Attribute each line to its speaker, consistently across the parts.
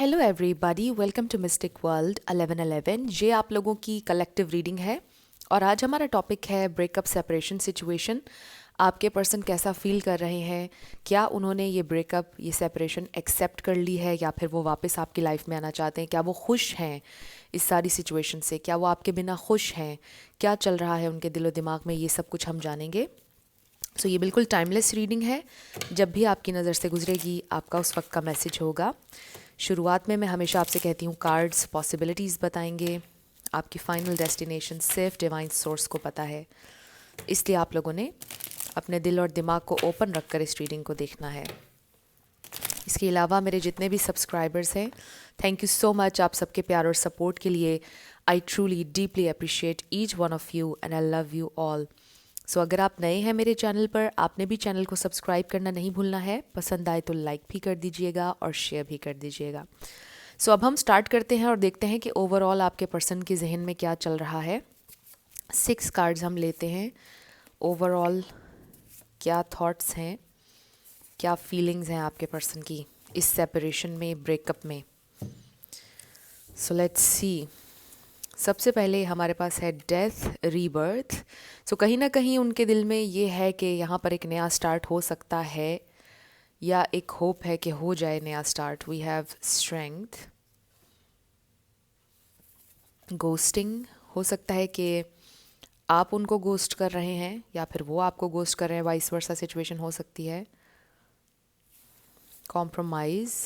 Speaker 1: Hello everybody, welcome to mystic world 1111। ये आप लोगों की कलेक्टिव रीडिंग है और आज हमारा टॉपिक है ब्रेकअप सेपरेशन सिचुएशन। आपके पर्सन कैसा फील कर रहे हैं, क्या उन्होंने ये ब्रेकअप ये सेपरेशन एक्सेप्ट कर ली है या फिर वो वापस आपकी लाइफ में आना चाहते हैं, क्या वो खुश हैं इस सारी सिचुएशन से, क्या वो आपके बिना खुश हैं, क्या चल रहा है उनके दिलो दिमाग में, ये सब कुछ हम जानेंगे। सो ये बिल्कुल टाइमलेस रीडिंग है, जब भी आपकी नज़र से गुजरेगी आपका उस वक्त का मैसेज होगा। शुरुआत में मैं हमेशा आपसे कहती हूँ कार्ड्स पॉसिबिलिटीज़ बताएंगे, आपकी फाइनल डेस्टिनेशन सिर्फ डिवाइन सोर्स को पता है, इसलिए आप लोगों ने अपने दिल और दिमाग को ओपन रखकर इस रीडिंग को देखना है। इसके अलावा मेरे जितने भी सब्सक्राइबर्स हैं, थैंक यू सो मच आप सबके प्यार और सपोर्ट के लिए। I truly deeply appreciate each one of you and I love you all. So अगर आप नए हैं मेरे चैनल पर, आपने भी चैनल को सब्सक्राइब करना नहीं भूलना है। पसंद आए तो लाइक भी कर दीजिएगा और शेयर भी कर दीजिएगा। सो अब हम स्टार्ट करते हैं और देखते हैं कि ओवरऑल आपके पर्सन के जहन में क्या चल रहा है। 6 कार्ड्स हम लेते हैं। ओवरऑल क्या थॉट्स हैं, क्या फीलिंग्स हैं आपके पर्सन की इस सेपरेशन में, ब्रेकअप में। So let's see. सबसे पहले हमारे पास है डेथ रीबर्थ। सो कहीं ना कहीं उनके दिल में ये है कि यहाँ पर एक नया स्टार्ट हो सकता है या एक होप है कि हो जाए नया start. We have strength. Ghosting, हो सकता है कि आप उनको गोस्ट कर रहे हैं या फिर वो आपको गोस्ट कर रहे हैं, वाइस वर्सा सिचुएशन हो सकती है। Compromise,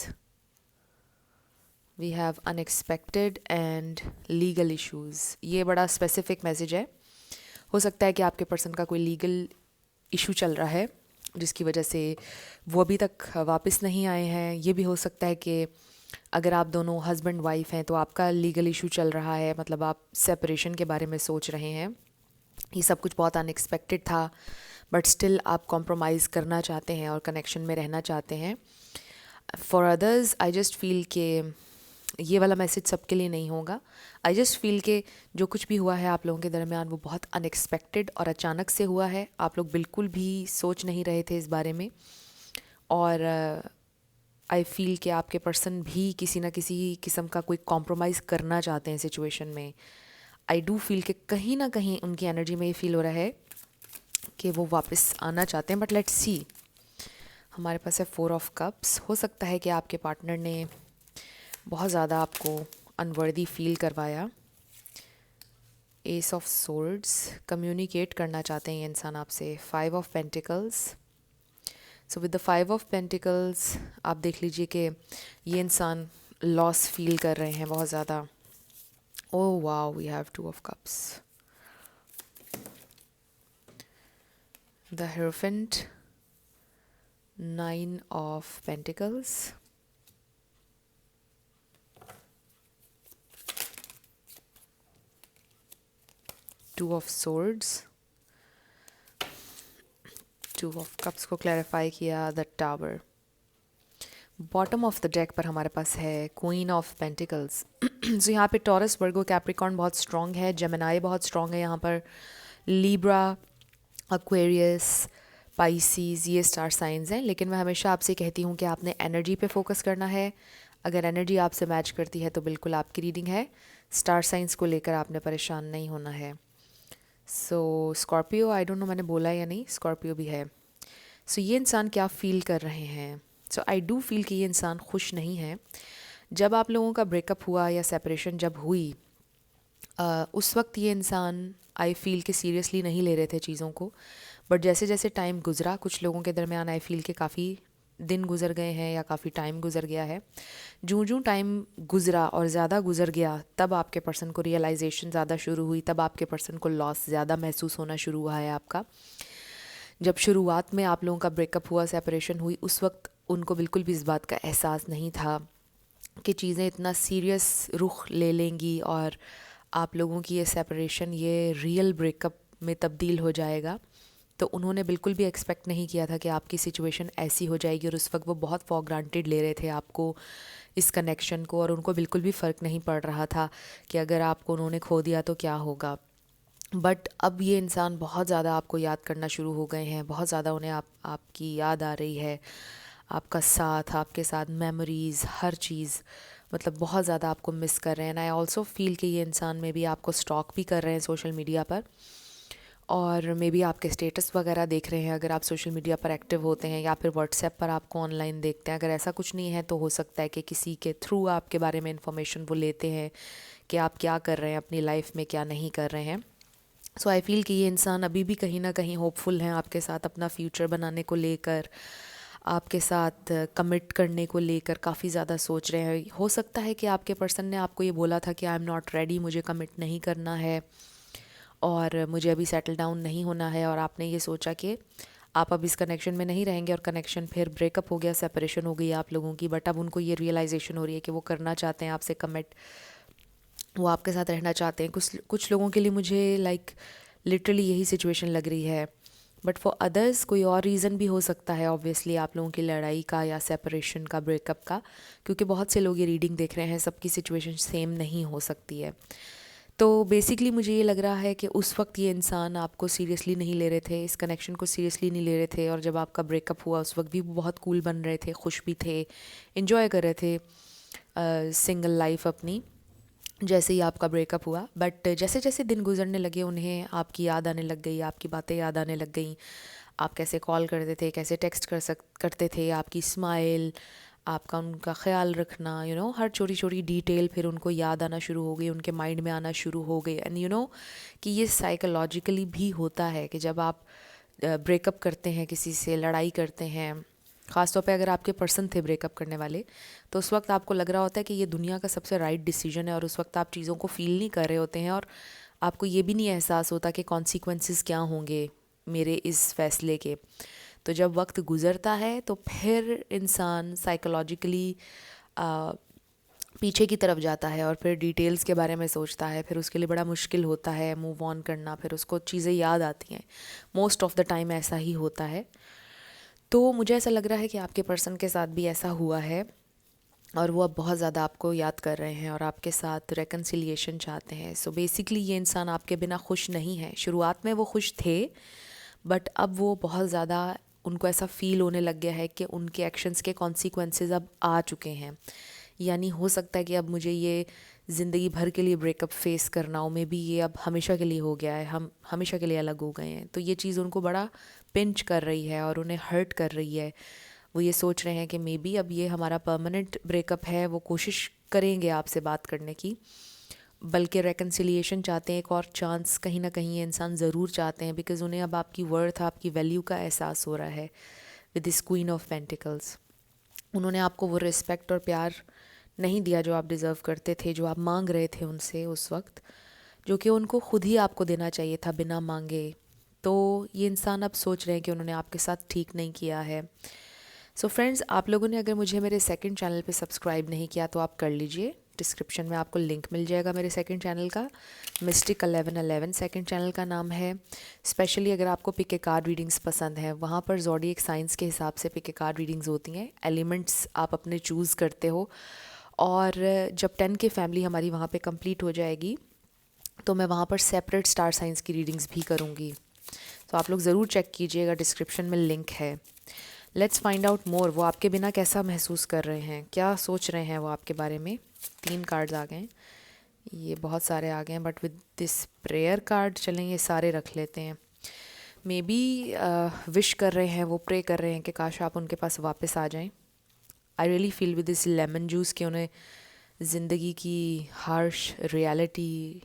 Speaker 1: we have unexpected and legal issues. ये बड़ा स्पेसिफिक मैसेज है। हो सकता है कि आपके पर्सन का कोई लीगल इशू चल रहा है जिसकी वजह से वो अभी तक वापस नहीं आए हैं। ये भी हो सकता है कि अगर आप दोनों हस्बैंड वाइफ हैं तो आपका लीगल इशू चल रहा है, मतलब आप सेपरेशन के बारे में सोच रहे हैं। ये सब कुछ बहुत अनएक्सपेक्टेड था, बट स्टिल आप कॉम्प्रोमाइज़ करना चाहते हैं और कनेक्शन में रहना चाहते हैं। For others I just feel के ये वाला मैसेज सबके लिए नहीं होगा। आई जस्ट फील के जो कुछ भी हुआ है आप लोगों के दरमियान वो बहुत अनएक्सपेक्टेड और अचानक से हुआ है। आप लोग बिल्कुल भी सोच नहीं रहे थे इस बारे में, और आई फील कि आपके पर्सन भी किसी ना किसी किस्म का कोई कॉम्प्रोमाइज़ करना चाहते हैं सिचुएशन में। आई डू फील कि कहीं ना कहीं उनकी एनर्जी में ये फील हो रहा है कि वो वापस आना चाहते हैं, बट लेट्स सी। हमारे पास है 4 ऑफ कप्स। हो सकता है कि आपके पार्टनर ने बहुत ज़्यादा आपको अनवर्दी फील करवाया। एस ऑफ सोर्ड्स, कम्युनिकेट करना चाहते हैं ये इंसान आपसे। 5 of pentacles. So with the 5 of pentacles आप देख लीजिए कि ये इंसान लॉस फील कर रहे हैं बहुत ज़्यादा। Oh wow, we have 2 of cups. The hierophant, 9 of pentacles, 2 of swords, 2 of cups को क्लैरिफाई किया। The tower. Bottom of the deck पर हमारे पास है क्वीन ऑफ पेंटिकल्स। सो यहाँ पे टॉरस, वर्गो, कैप्रिकॉर्न बहुत स्ट्रॉन्ग है, जेमिनाई बहुत स्ट्रॉन्ग है यहाँ पर, लीब्रा, एक्वेरियस, पाइसीज, ये स्टार साइंस हैं। लेकिन मैं हमेशा आपसे कहती हूँ कि आपने एनर्जी पे फोकस करना है। अगर एनर्जी आपसे मैच करती है तो बिल्कुल आपकी रीडिंग है। स्टार साइंस को लेकर आपने परेशान नहीं होना है। सो स्कॉर्पियो, आई डोंट नो मैंने बोला या नहीं, स्कॉर्पियो भी है। सो ये इंसान क्या फील कर रहे हैं। सो आई डू फील कि ये इंसान खुश नहीं है। जब आप लोगों का ब्रेकअप हुआ या सेपरेशन जब हुई, उस वक्त ये इंसान आई फील कि सीरियसली नहीं ले रहे थे चीज़ों को। बट जैसे जैसे टाइम गुजरा, कुछ लोगों के दरमियान आई फील कि काफ़ी दिन गुजर गए हैं या काफ़ी टाइम गुजर गया है। जूँ जूँ टाइम गुजरा और ज़्यादा गुजर गया, तब आपके पर्सन को रियलाइजेशन ज़्यादा शुरू हुई, तब आपके पर्सन को लॉस ज़्यादा महसूस होना शुरू हुआ है आपका। जब शुरुआत में आप लोगों का ब्रेकअप हुआ, सेपरेशन हुई, उस वक्त उनको बिल्कुल भी इस बात का एहसास नहीं था कि चीज़ें इतना सीरियस रुख ले लेंगी और आप लोगों की ये सेपरेशन ये रियल ब्रेकअप में तब्दील हो जाएगा। तो उन्होंने बिल्कुल भी एक्सपेक्ट नहीं किया था कि आपकी सिचुएशन ऐसी हो जाएगी, और उस वक्त वो बहुत फॉर ग्रांटेड ले रहे थे आपको, इस कनेक्शन को, और उनको बिल्कुल भी फ़र्क नहीं पड़ रहा था कि अगर आपको उन्होंने खो दिया तो क्या होगा। बट अब ये इंसान बहुत ज़्यादा आपको याद करना शुरू हो गए हैं, बहुत ज़्यादा उन्हें आपकी याद आ रही है, आपका साथ, आपके साथ मेमोरीज़, हर चीज़ मतलब बहुत ज़्यादा आपको मिस कर रहे हैं। एंड आई ऑल्सो फील कि ये इंसान में भी आपको स्टॉक भी कर रहे हैं सोशल मीडिया पर, और मे बी आपके स्टेटस वगैरह देख रहे हैं अगर आप सोशल मीडिया पर एक्टिव होते हैं, या फिर व्हाट्सएप पर आपको ऑनलाइन देखते हैं। अगर ऐसा कुछ नहीं है तो हो सकता है कि किसी के थ्रू आपके बारे में इन्फॉर्मेशन वो लेते हैं कि आप क्या कर रहे हैं अपनी लाइफ में, क्या नहीं कर रहे हैं। सो आई फील कि ये इंसान अभी भी कहीं ना कहीं होपफुल हैं आपके साथ अपना फ्यूचर बनाने को लेकर, आपके साथ कमिट करने को लेकर काफ़ी ज़्यादा सोच रहे हैं। हो सकता है कि आपके पर्सन ने आपको ये बोला था कि आई एम नॉट रेडी, मुझे कमिट नहीं करना है और मुझे अभी सेटल डाउन नहीं होना है, और आपने ये सोचा कि आप अब इस कनेक्शन में नहीं रहेंगे, और कनेक्शन फिर ब्रेकअप हो गया, सेपरेशन हो गई आप लोगों की। बट अब उनको ये रियलाइजेशन हो रही है कि वो करना चाहते हैं आपसे कमिट, वो आपके साथ रहना चाहते हैं। कुछ कुछ लोगों के लिए मुझे लिटरली यही सिचुएशन लग रही है। बट फॉर अदर्स कोई और रीज़न भी हो सकता है ऑब्वियसली, आप लोगों की लड़ाई का या सेपरेशन का, ब्रेकअप का, क्योंकि बहुत से लोग ये रीडिंग देख रहे हैं, सबकी सिचुएशन सेम नहीं हो सकती है। तो बेसिकली मुझे ये लग रहा है कि उस वक्त ये इंसान आपको सीरियसली नहीं ले रहे थे, इस कनेक्शन को सीरियसली नहीं ले रहे थे, और जब आपका ब्रेकअप हुआ उस वक्त भी वो बहुत कूल बन रहे थे, खुश भी थे, इन्जॉय कर रहे थे सिंगल लाइफ अपनी, जैसे ही आपका ब्रेकअप हुआ। बट जैसे जैसे दिन गुजरने लगे उन्हें आपकी याद आने लग गई, आपकी बातें याद आने लग गई, आप कैसे कॉल करते थे, कैसे टेक्स्ट करते थे, आपकी स्माइल, आपका उनका ख्याल रखना, हर छोटी छोटी डिटेल फिर उनको याद आना शुरू हो गई, उनके माइंड में आना शुरू हो गई। एंड कि ये साइकोलॉजिकली भी होता है कि जब आप ब्रेकअप करते हैं, किसी से लड़ाई करते हैं, ख़ासतौर पे अगर आपके पर्सन थे ब्रेकअप करने वाले, तो उस वक्त आपको लग रहा होता है कि ये दुनिया का सबसे राइट डिसीजन है, और उस वक्त आप चीज़ों को फील नहीं कर रहे होते हैं, और आपको ये भी नहीं एहसास होता कि कॉन्सिक्वेंसेस क्या होंगे मेरे इस फैसले के। तो जब वक्त गुज़रता है तो फिर इंसान साइकोलॉजिकली पीछे की तरफ जाता है, और फिर डिटेल्स के बारे में सोचता है, फिर उसके लिए बड़ा मुश्किल होता है मूव ऑन करना, फिर उसको चीज़ें याद आती हैं। मोस्ट ऑफ़ द टाइम ऐसा ही होता है। तो मुझे ऐसा लग रहा है कि आपके पर्सन के साथ भी ऐसा हुआ है, और वो अब बहुत ज़्यादा आपको याद कर रहे हैं और आपके साथ रेकन्सिलिएशन चाहते हैं। सो बेसिकली ये इंसान आपके बिना खुश नहीं है। शुरुआत में वो खुश थे, बट अब वो बहुत ज़्यादा, उनको ऐसा फील होने लग गया है कि उनके एक्शंस के कॉन्सिक्वेंसेस अब आ चुके हैं। यानी हो सकता है कि अब मुझे ये ज़िंदगी भर के लिए ब्रेकअप फेस करना हो, मे बी ये अब हमेशा के लिए हो गया है, हम हमेशा के लिए अलग हो गए हैं। तो ये चीज़ उनको बड़ा पिंच कर रही है और उन्हें हर्ट कर रही है। वो ये सोच रहे हैं कि मे बी अब ये हमारा परमानेंट ब्रेकअप है। वो कोशिश करेंगे आपसे बात करने की, बल्कि रेकन्सिलिएशन चाहते हैं, एक और चांस कहीं ना कहीं ये इंसान ज़रूर चाहते हैं, बिकॉज़ उन्हें अब आपकी वर्थ, आपकी वैल्यू का एहसास हो रहा है with this queen of pentacles. उन्होंने आपको वो रिस्पेक्ट और प्यार नहीं दिया जो आप डिज़र्व करते थे, जो आप मांग रहे थे उनसे उस वक्त, जो कि उनको खुद ही आपको देना चाहिए था बिना मांगे। तो ये इंसान अब सोच रहे हैं कि उन्होंने आपके साथ ठीक नहीं किया है। सो फ्रेंड्स, आप लोगों ने अगर मुझे मेरे सेकंड चैनल पे सब्सक्राइब नहीं किया तो आप कर लीजिए। डिस्क्रिप्शन में आपको लिंक मिल जाएगा मेरे सेकंड चैनल का, मिस्टिक 1111 सेकंड चैनल का नाम है। स्पेशली अगर आपको पिक ए कार्ड रीडिंग्स पसंद है, वहाँ पर ज़ोडिएक साइंस के हिसाब से पिक ए कार्ड रीडिंग्स होती हैं, एलिमेंट्स आप अपने चूज़ करते हो। और जब 10 की फैमिली हमारी वहाँ पे कंप्लीट हो जाएगी तो मैं वहाँ पर सेपरेट स्टार साइंस की रीडिंग्स भी करूँगी। तो आप लोग ज़रूर चेक कीजिएगा, डिस्क्रिप्शन में लिंक है। Let's find out more. वो आपके बिना कैसा महसूस कर रहे हैं, क्या सोच रहे हैं वो आपके बारे में। 3 कार्ड्स आ गए हैं, ये बहुत सारे आ गए हैं, but with this prayer card चलें ये सारे रख लेते हैं। मे बी विश कर रहे हैं, वो प्रे कर रहे हैं कि काश आप उनके पास वापस आ जाएं। आई really feel with this lemon juice कि उन्हें ज़िंदगी की हार्श रियलिटी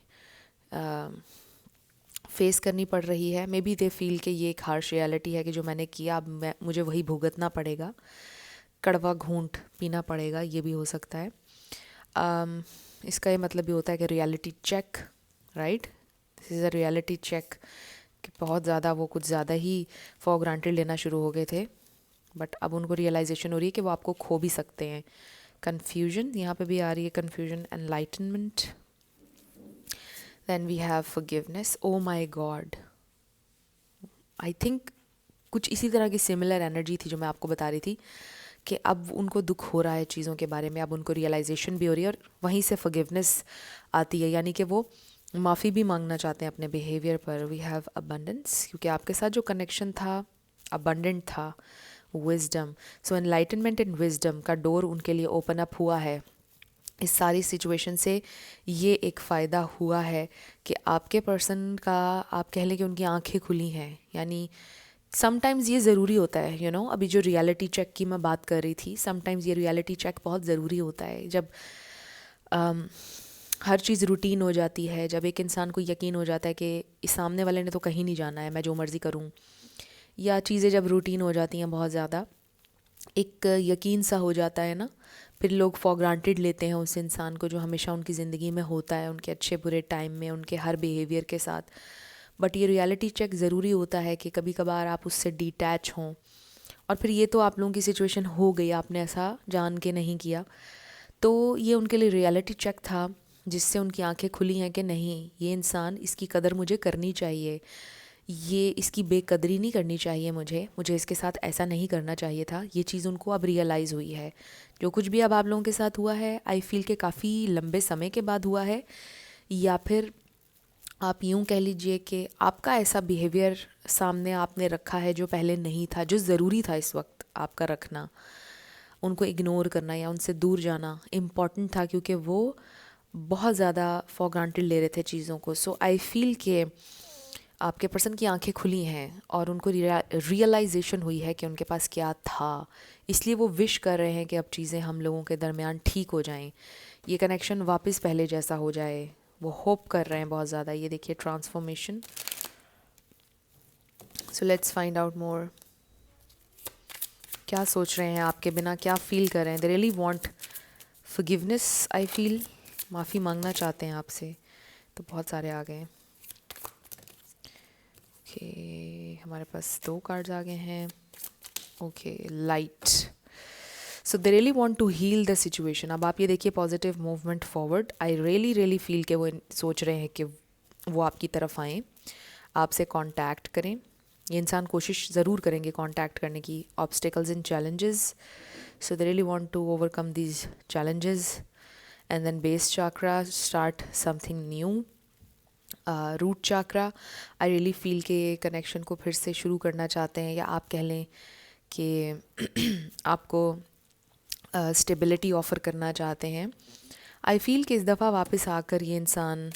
Speaker 1: फेस करनी पड़ रही है। मे बी दे फील कि ये एक हार्श रियलिटी है कि जो मैंने किया अब मुझे वही भुगतना पड़ेगा, कड़वा घूंट पीना पड़ेगा, ये भी हो सकता है। इसका ये मतलब भी होता है कि reality check, right, this is a reality check, कि बहुत ज़्यादा वो कुछ ज़्यादा ही फॉर ग्रांटेड लेना शुरू हो गए थे, बट अब उनको रियलाइजेशन हो रही है कि वो आपको खो भी सकते हैं। कन्फ्यूजन यहाँ पे भी आ रही है, confusion, enlightenment, then we have forgiveness. Oh my God, I think कुछ इसी तरह की सिमिलर एनर्जी थी जो मैं आपको बता रही थी कि अब उनको दुख हो रहा है चीज़ों के बारे में, अब उनको रियलाइजेशन भी हो रही है, और वहीं से फॉरगिवनेस आती है, यानी कि वो माफ़ी भी मांगना चाहते हैं अपने बिहेवियर पर। वी हैव अबंडेंस, क्योंकि आपके साथ जो कनेक्शन था अबंडेंट था। Wisdom, so enlightenment and wisdom का डोर उनके लिए ओपन अप हुआ है। इस सारी सिचुएशन से ये एक फ़ायदा हुआ है कि आपके पर्सन का, आप कह लें कि उनकी आंखें खुली हैं। यानी समटाइम्स ये ज़रूरी होता है, अभी जो रियलिटी चेक की मैं बात कर रही थी, समटाइम्स ये रियलिटी चेक बहुत ज़रूरी होता है। जब अम, हर चीज़ रूटीन हो जाती है, जब एक इंसान को यकीन हो जाता है कि इस सामने वाले ने तो कहीं नहीं जाना है, मैं जो मर्ज़ी करूँ, या चीज़ें जब रूटीन हो जाती हैं बहुत ज़्यादा, एक यकीन सा हो जाता है ना, फिर लोग फॉर ग्रांटेड लेते हैं उस इंसान को जो हमेशा उनकी ज़िंदगी में होता है, उनके अच्छे बुरे टाइम में, उनके हर बिहेवियर के साथ। बट ये रियलिटी चेक ज़रूरी होता है कि कभी कभार आप उससे डिटैच हों। और फिर ये तो आप लोगों की सिचुएशन हो गई, आपने ऐसा जान के नहीं किया, तो ये उनके लिए रियलिटी चेक था जिससे उनकी आंखें खुली हैं कि नहीं, ये इंसान, इसकी कदर मुझे करनी चाहिए, ये इसकी बेकदरी नहीं करनी चाहिए, मुझे इसके साथ ऐसा नहीं करना चाहिए था। ये चीज़ उनको अब रियलाइज़ हुई है। जो कुछ भी अब आप लोगों के साथ हुआ है, आई फील के काफ़ी लंबे समय के बाद हुआ है, या फिर आप यूँ कह लीजिए कि आपका ऐसा बिहेवियर सामने आपने रखा है जो पहले नहीं था, जो ज़रूरी था इस वक्त आपका रखना। उनको इग्नोर करना या उनसे दूर जाना इम्पॉर्टेंट था, क्योंकि वो बहुत ज़्यादा फॉर ग्रांटेड ले रहे थे चीज़ों को। सो आई फील कि आपके पर्सन की आंखें खुली हैं और उनको रियलाइजेशन हुई है कि उनके पास क्या था, इसलिए वो विश कर रहे हैं कि अब चीज़ें हम लोगों के दरमियान ठीक हो जाएं, ये कनेक्शन वापस पहले जैसा हो जाए। वो होप कर रहे हैं बहुत ज़्यादा। ये देखिए transformation. So let's find out more. क्या सोच रहे हैं आपके बिना, क्या फील कर रहे हैं? दे really want forgiveness, I feel. माफ़ी मांगना चाहते हैं आपसे। तो बहुत सारे आ गए। ओके, हमारे पास 2 कार्ड्स आ गए हैं। Okay, light. So they really want to heal the situation. अब आप ये देखिए, positive movement forward. I really feel कि वो सोच रहे हैं कि वो आपकी तरफ आएँ, आपसे कांटेक्ट करें। ये इंसान कोशिश ज़रूर करेंगे कांटेक्ट करने की। Obstacles and challenges, so they really want to overcome these challenges. And then base chakra, start something new. Root chakra, I really feel के कनेक्शन को फिर से शुरू करना चाहते हैं, या आप कह लें कि आपको स्टेबिलिटी ऑफ़र करना चाहते हैं। आई फील कि इस दफ़ा वापस आकर ये इंसान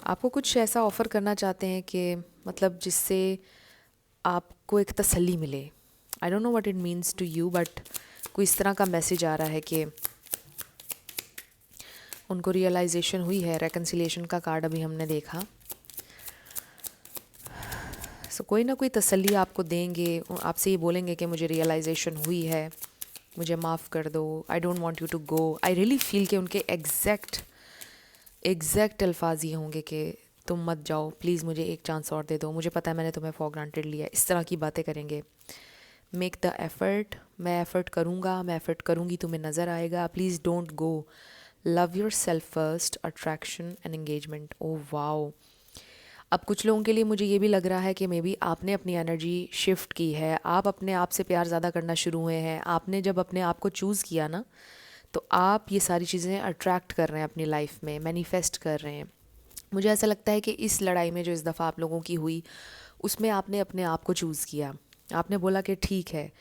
Speaker 1: आपको कुछ ऐसा ऑफ़र करना चाहते हैं कि मतलब जिससे आपको एक तसल्ली मिले। I don't know what it means to you, but कोई इस तरह का मैसेज आ रहा है कि उनको रियलाइजेशन हुई है। रेकन्सिलिएशन का कार्ड अभी हमने देखा। सो कोई ना कोई तसल्ली आपको देंगे, आपसे ये बोलेंगे कि मुझे रियलाइजेशन हुई है, मुझे माफ़ कर दो, I don't want you to go. I really feel कि उनके एग्जैक्ट अल्फाज ये होंगे कि तुम मत जाओ, प्लीज़ मुझे एक चांस और दे दो, मुझे पता है मैंने तुम्हें फॉर ग्रांटेड लिया। इस तरह की बातें करेंगे। मेक द एफ़र्ट, मैं एफ़र्ट करूँगा, मैं एफ़र्ट करूँगी, तुम्हें नज़र आएगा, please don't go, love your self first, attraction and engagement. Oh wow. अब कुछ लोगों के लिए मुझे ये भी लग रहा है कि मे बी आपने अपनी एनर्जी शिफ्ट की है, आप अपने आप से प्यार ज़्यादा करना शुरू हुए हैं। आपने जब अपने आप को चूज़ किया ना, तो आप ये सारी चीज़ें अट्रैक्ट कर रहे हैं अपनी लाइफ में, मैनिफेस्ट कर रहे हैं। मुझे ऐसा लगता है कि इस लड़ाई में जो इस दफ़ा आप लोगों की हुई, उसमें आपने अपने आप को चूज़ किया। आपने बोला कि ठीक है,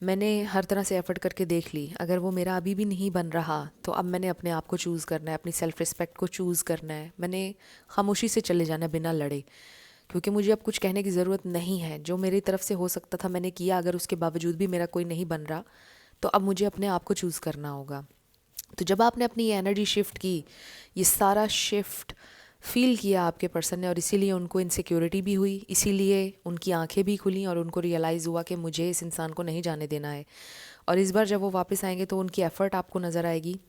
Speaker 1: मैंने हर तरह से एफ़र्ट करके देख ली, अगर वो मेरा अभी भी नहीं बन रहा तो अब मैंने अपने आप को चूज़ करना है, अपनी सेल्फ़ रिस्पेक्ट को चूज़ करना है। मैंने खामोशी से चले जाना है बिना लड़े, क्योंकि मुझे अब कुछ कहने की ज़रूरत नहीं है। जो मेरी तरफ से हो सकता था मैंने किया, अगर उसके बावजूद भी मेरा कोई नहीं बन रहा, तो अब मुझे अपने आप को चूज़ करना होगा। तो जब आपने अपनी ये एनर्जी शिफ्ट की, ये सारा शिफ्ट फील किया आपके पर्सन ने, और इसीलिए उनको इनसिक्योरिटी भी हुई, इसीलिए उनकी आंखें भी खुली और उनको रियलाइज़ हुआ कि मुझे इस इंसान को नहीं जाने देना है। और इस बार जब वो वापस आएंगे तो उनकी एफ़र्ट आपको नज़र आएगी,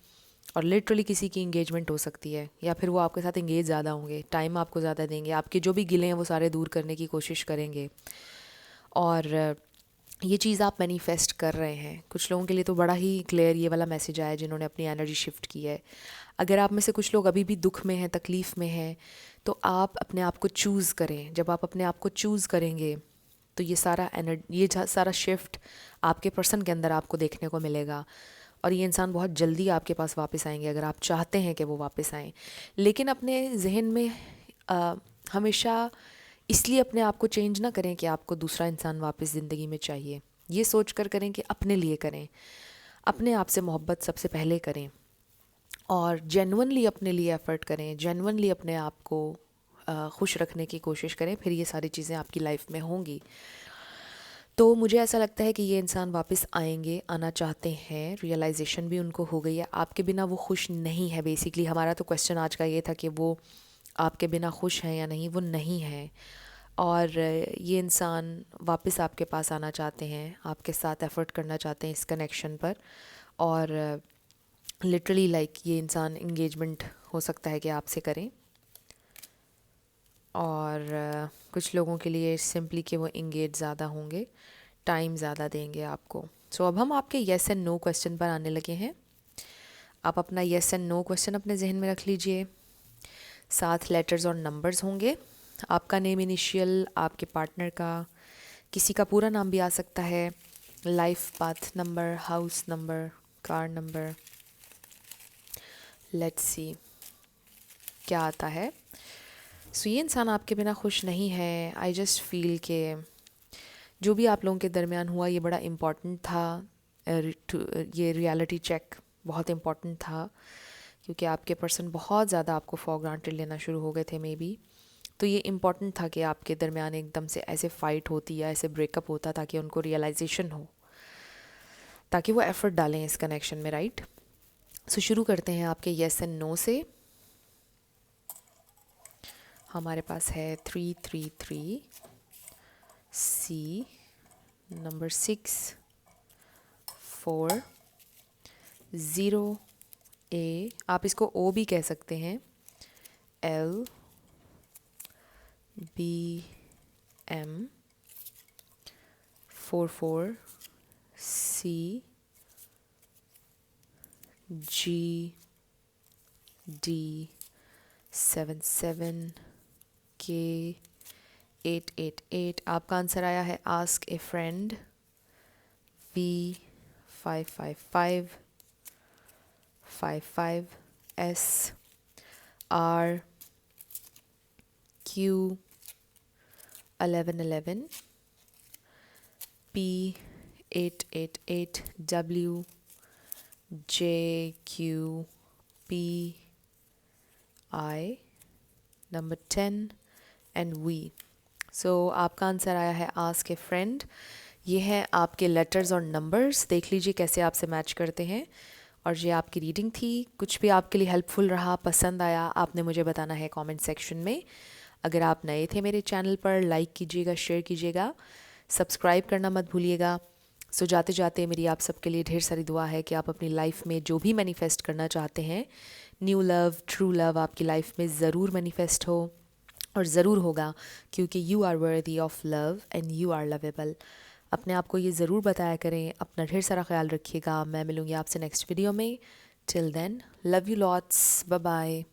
Speaker 1: और लिटरली किसी की इंगेजमेंट हो सकती है, या फिर वो आपके साथ इंगेज ज़्यादा होंगे, टाइम आपको ज़्यादा देंगे, आपके जो भी गिले हैं वो सारे दूर करने की कोशिश करेंगे। और ये चीज़ आप मैनिफेस्ट कर रहे हैं। कुछ लोगों के लिए तो बड़ा ही क्लियर ये वाला मैसेज आया जिन्होंने अपनी एनर्जी शिफ्ट की है। अगर आप में से कुछ लोग अभी भी दुख में हैं, तकलीफ़ में हैं, तो आप अपने आप को चूज़ करें। जब आप अपने आप को चूज़ करेंगे तो ये सारा शिफ्ट आपके पर्सन के अंदर आपको देखने को मिलेगा, और ये इंसान बहुत जल्दी आपके पास वापस आएंगे अगर आप चाहते हैं कि वो वापस आएँ। लेकिन अपने जहन में हमेशा इसलिए अपने आप को चेंज ना करें कि आपको दूसरा इंसान वापस ज़िंदगी में चाहिए। ये सोच कर करें कि अपने लिए करें, अपने आप से मोहब्बत सबसे पहले करें। और जेन्युइनली अपने लिए एफ़र्ट करें, जेन्युइनली अपने आप को खुश रखने की कोशिश करें, फिर ये सारी चीज़ें आपकी लाइफ में होंगी। तो मुझे ऐसा लगता है कि ये इंसान वापस आएंगे, आना चाहते हैं, रियलाइजेशन भी उनको हो गई है। आपके बिना वो खुश नहीं है। बेसिकली हमारा तो क्वेश्चन आज का ये था कि वो आपके बिना खुश हैं या नहीं, वो नहीं है। और ये इंसान वापस आपके पास आना चाहते हैं, आपके साथ एफ़र्ट करना चाहते हैं इस कनेक्शन पर। और लिटरली लाइक ये इंसान इंगेजमेंट हो सकता है कि आपसे करें, और कुछ लोगों के लिए सिंपली कि वो इंगेज ज़्यादा होंगे, टाइम ज़्यादा देंगे आपको। सो अब हम आपके येस एंड नो क्वेश्चन पर आने लगे हैं। आप अपना येस एंड नो क्वेश्चन अपने जहन में रख लीजिए। 7 लेटर्स और नंबर्स होंगे। आपका नेम इनिशियल, आपके पार्टनर का, किसी का पूरा नाम भी आ सकता है, life path number, house number, car number. Let's see क्या आता है। सो ये इंसान आपके बिना खुश नहीं है। आई जस्ट फील के जो भी आप लोगों के दरमियान हुआ ये बड़ा इम्पॉर्टेंट था। ये रियलिटी चेक बहुत इम्पॉर्टेंट था, क्योंकि आपके पर्सन बहुत ज़्यादा आपको फॉर ग्रांटेड लेना शुरू हो गए थे मे बी। तो ये इम्पॉर्टेंट था कि आपके दरमियान एकदम से ऐसे फ़ाइट होती या ऐसे ब्रेकअप होता, ताकि उनको रियलाइजेशन हो, ताकि वो एफ़र्ट डालें इस कनेक्शन में, राइट। सो शुरू करते हैं आपके येस एंड नो से। हमारे पास है 333 C, नंबर 6 4 0 A, आप इसको O भी कह सकते हैं, L B M 44 C G D 77 K 888। आपका आंसर आया है ask A friend, V 555 55 S R Q 1111 P 888 W J Q P I number 10 and V। सो आपका आंसर आया है आस्क ए फ्रेंड। ये हैं आपके लेटर्स और नंबर्स, देख लीजिए कैसे आपसे मैच करते हैं। और ये आपकी रीडिंग थी। कुछ भी आपके लिए हेल्पफुल रहा, पसंद आया, आपने मुझे बताना है कमेंट सेक्शन में। अगर आप नए थे मेरे चैनल पर, लाइक कीजिएगा, शेयर कीजिएगा, सब्सक्राइब करना मत भूलिएगा। सो जाते जाते मेरी आप सबके लिए ढेर सारी दुआ है कि आप अपनी लाइफ में जो भी मैनिफेस्ट करना चाहते हैं, न्यू लव, ट्रू लव आपकी लाइफ में ज़रूर मैनिफेस्ट हो, और ज़रूर होगा, क्योंकि you are worthy of love and you are lovable. अपने आप को ये ज़रूर बताया करें। अपना ढेर सारा ख्याल रखिएगा। मैं मिलूँगी आपसे नेक्स्ट वीडियो में। Till then, love you lots, bye bye.